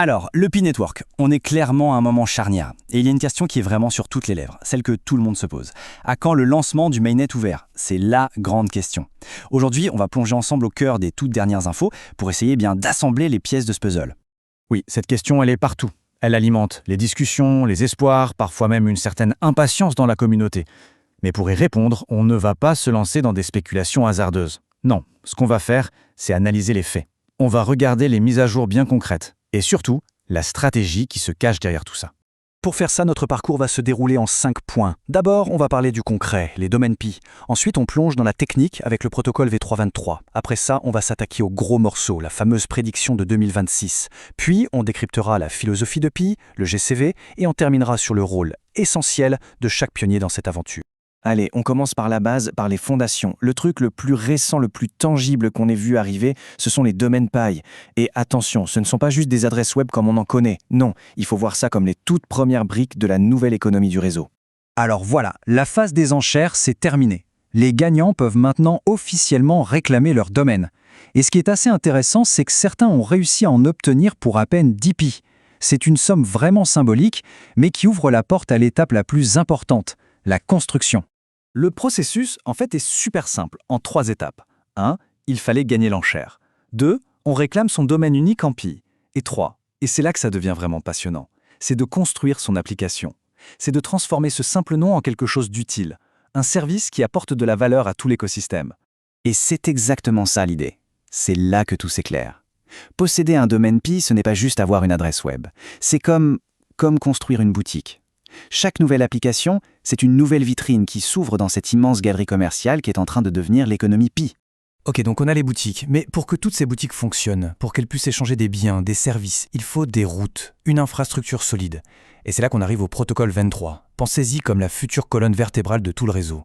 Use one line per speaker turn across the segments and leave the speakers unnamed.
Alors, le Pi Network, on est clairement à un moment charnière. Et il y a une question qui est vraiment sur toutes les lèvres, celle que tout le monde se pose. À quand le lancement du mainnet ouvert? C'est la grande question. Aujourd'hui, on va plonger ensemble au cœur des toutes dernières infos pour essayer d'assembler les pièces de ce puzzle.
Oui, cette question, elle est partout. Elle alimente les discussions, les espoirs, parfois même une certaine impatience dans la communauté. Mais pour y répondre, on ne va pas se lancer dans des spéculations hasardeuses. Non, ce qu'on va faire, c'est analyser les faits. On va regarder les mises à jour bien concrètes. Et surtout, la stratégie qui se cache derrière tout ça.
Pour faire ça, notre parcours va se dérouler en 5 points. D'abord, on va parler du concret, les domaines Pi. Ensuite, on plonge dans la technique avec le protocole V323. Après ça, on va s'attaquer au gros morceau, la fameuse prédiction de 2026. Puis, on décryptera la philosophie de Pi, le GCV, et on terminera sur le rôle essentiel de chaque pionnier dans cette aventure.
Allez, on commence par la base, par les fondations. Le truc le plus récent, le plus tangible qu'on ait vu arriver, ce sont les domaines Pi. Et attention, ce ne sont pas juste des adresses web comme on en connaît. Non, il faut voir ça comme les toutes premières briques de la nouvelle économie du réseau.
Alors voilà, la phase des enchères, c'est terminé. Les gagnants peuvent maintenant officiellement réclamer leur domaine. Et ce qui est assez intéressant, c'est que certains ont réussi à en obtenir pour à peine 10 Pi. C'est une somme vraiment symbolique, mais qui ouvre la porte à l'étape la plus importante, la construction.
Le processus, en fait, est super simple, en 3 étapes. 1. Il fallait gagner l'enchère. 2. On réclame son domaine unique en Pi. Et 3. Et c'est là que ça devient vraiment passionnant. C'est de construire son application. C'est de transformer ce simple nom en quelque chose d'utile. Un service qui apporte de la valeur à tout l'écosystème.
Et c'est exactement ça l'idée. C'est là que tout s'éclaire. Posséder un domaine Pi, ce n'est pas juste avoir une adresse web. C'est comme construire une boutique. Chaque nouvelle application, c'est une nouvelle vitrine qui s'ouvre dans cette immense galerie commerciale qui est en train de devenir l'économie Pi.
Ok, donc on a les boutiques, mais pour que toutes ces boutiques fonctionnent, pour qu'elles puissent échanger des biens, des services, il faut des routes, une infrastructure solide. Et c'est là qu'on arrive au protocole 23. Pensez-y comme la future colonne vertébrale de tout le réseau.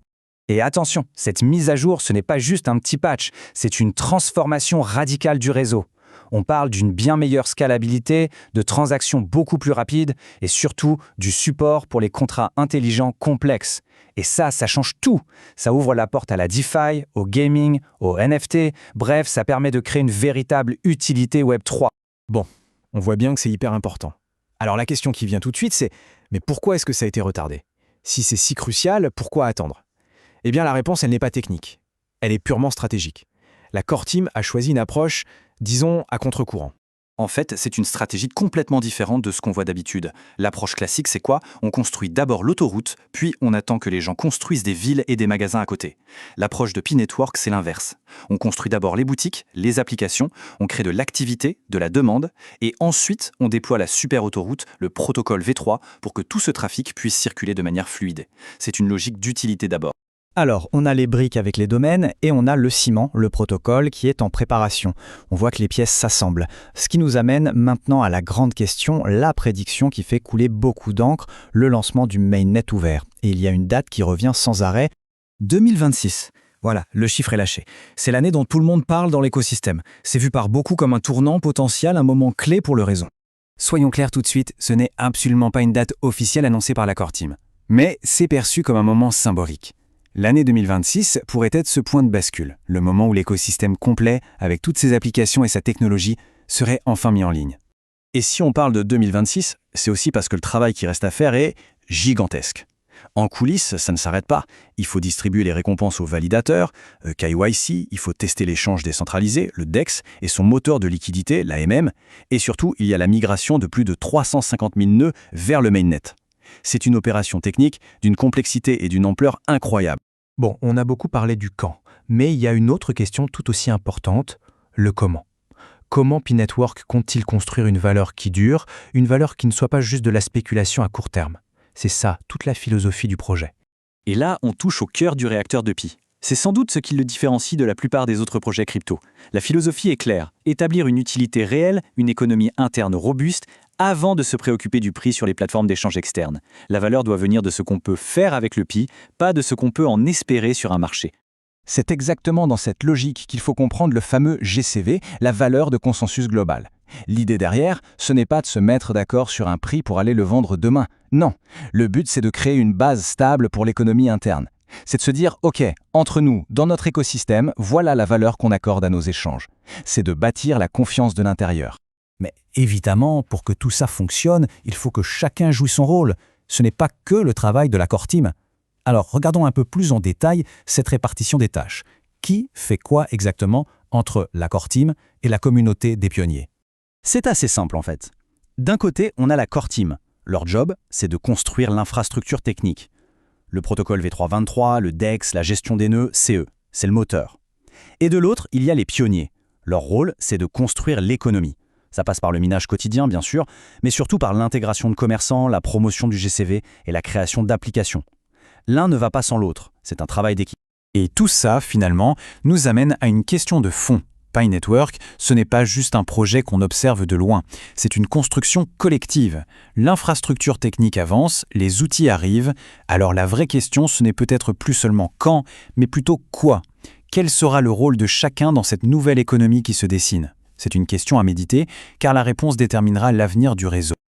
Et attention, cette mise à jour, ce n'est pas juste un petit patch, c'est une transformation radicale du réseau. On parle d'une bien meilleure scalabilité, de transactions beaucoup plus rapides et surtout du support pour les contrats intelligents complexes. Et ça change tout. Ça ouvre la porte à la DeFi, au gaming, au NFT. Bref, ça permet de créer une véritable utilité Web3.
Bon, on voit bien que c'est hyper important. Alors la question qui vient tout de suite, c'est mais pourquoi est-ce que ça a été retardé? Si c'est si crucial, pourquoi attendre? Eh bien la réponse, elle n'est pas technique. Elle est purement stratégique. La Core Team a choisi une approche, disons, à contre-courant.
En fait, c'est une stratégie complètement différente de ce qu'on voit d'habitude. L'approche classique, c'est quoi? On construit d'abord l'autoroute, puis on attend que les gens construisent des villes et des magasins à côté. L'approche de Pi Network, c'est l'inverse. On construit d'abord les boutiques, les applications, on crée de l'activité, de la demande, et ensuite on déploie la super autoroute, le protocole V3, pour que tout ce trafic puisse circuler de manière fluide. C'est une logique d'utilité d'abord.
Alors, on a les briques avec les domaines et on a le ciment, le protocole, qui est en préparation. On voit que les pièces s'assemblent. Ce qui nous amène maintenant à la grande question, la prédiction qui fait couler beaucoup d'encre, le lancement du mainnet ouvert. Et il y a une date qui revient sans arrêt, 2026. Voilà, le chiffre est lâché. C'est l'année dont tout le monde parle dans l'écosystème. C'est vu par beaucoup comme un tournant potentiel, un moment clé pour le réseau.
Soyons clairs tout de suite, ce n'est absolument pas une date officielle annoncée par la Core Team. Mais c'est perçu comme un moment symbolique. L'année 2026 pourrait être ce point de bascule, le moment où l'écosystème complet, avec toutes ses applications et sa technologie, serait enfin mis en ligne.
Et si on parle de 2026, c'est aussi parce que le travail qui reste à faire est gigantesque. En coulisses, ça ne s'arrête pas. Il faut distribuer les récompenses aux validateurs, KYC, il faut tester l'échange décentralisé, le DEX, et son moteur de liquidité, l'AMM, et surtout, il y a la migration de plus de 350 000 nœuds vers le mainnet. C'est une opération technique d'une complexité et d'une ampleur incroyable.
Bon, on a beaucoup parlé du quand, mais il y a une autre question tout aussi importante, le comment. Comment Pi Network compte-t-il construire une valeur qui dure, une valeur qui ne soit pas juste de la spéculation à court terme? C'est ça, toute la philosophie du projet.
Et là, on touche au cœur du réacteur de Pi. C'est sans doute ce qui le différencie de la plupart des autres projets crypto. La philosophie est claire, établir une utilité réelle, une économie interne robuste, avant de se préoccuper du prix sur les plateformes d'échange externes. La valeur doit venir de ce qu'on peut faire avec le Pi, pas de ce qu'on peut en espérer sur un marché.
C'est exactement dans cette logique qu'il faut comprendre le fameux GCV, la valeur de consensus global. L'idée derrière, ce n'est pas de se mettre d'accord sur un prix pour aller le vendre demain. Non, le but c'est de créer une base stable pour l'économie interne. C'est de se dire, ok, entre nous, dans notre écosystème, voilà la valeur qu'on accorde à nos échanges. C'est de bâtir la confiance de l'intérieur. Mais
Évidemment, pour que tout ça fonctionne, il faut que chacun joue son rôle. Ce n'est pas que le travail de la core team. Alors, regardons un peu plus en détail cette répartition des tâches. Qui fait quoi exactement entre la core team et la communauté des pionniers?
C'est assez simple en fait. D'un côté, on a la core team. Leur job, c'est de construire l'infrastructure technique. Le protocole V323, le DEX, la gestion des nœuds, c'est eux. C'est le moteur. Et de l'autre, il y a les pionniers. Leur rôle, c'est de construire l'économie. Ça passe par le minage quotidien, bien sûr, mais surtout par l'intégration de commerçants, la promotion du GCV et la création d'applications. L'un ne va pas sans l'autre. C'est un travail d'équipe.
Et tout ça, finalement, nous amène à une question de fond. Pi Network, ce n'est pas juste un projet qu'on observe de loin, c'est une construction collective. L'infrastructure technique avance, les outils arrivent, alors la vraie question, ce n'est peut-être plus seulement quand, mais plutôt quoi. Quel sera le rôle de chacun dans cette nouvelle économie qui se dessine? C'est une question à méditer, car la réponse déterminera l'avenir du réseau.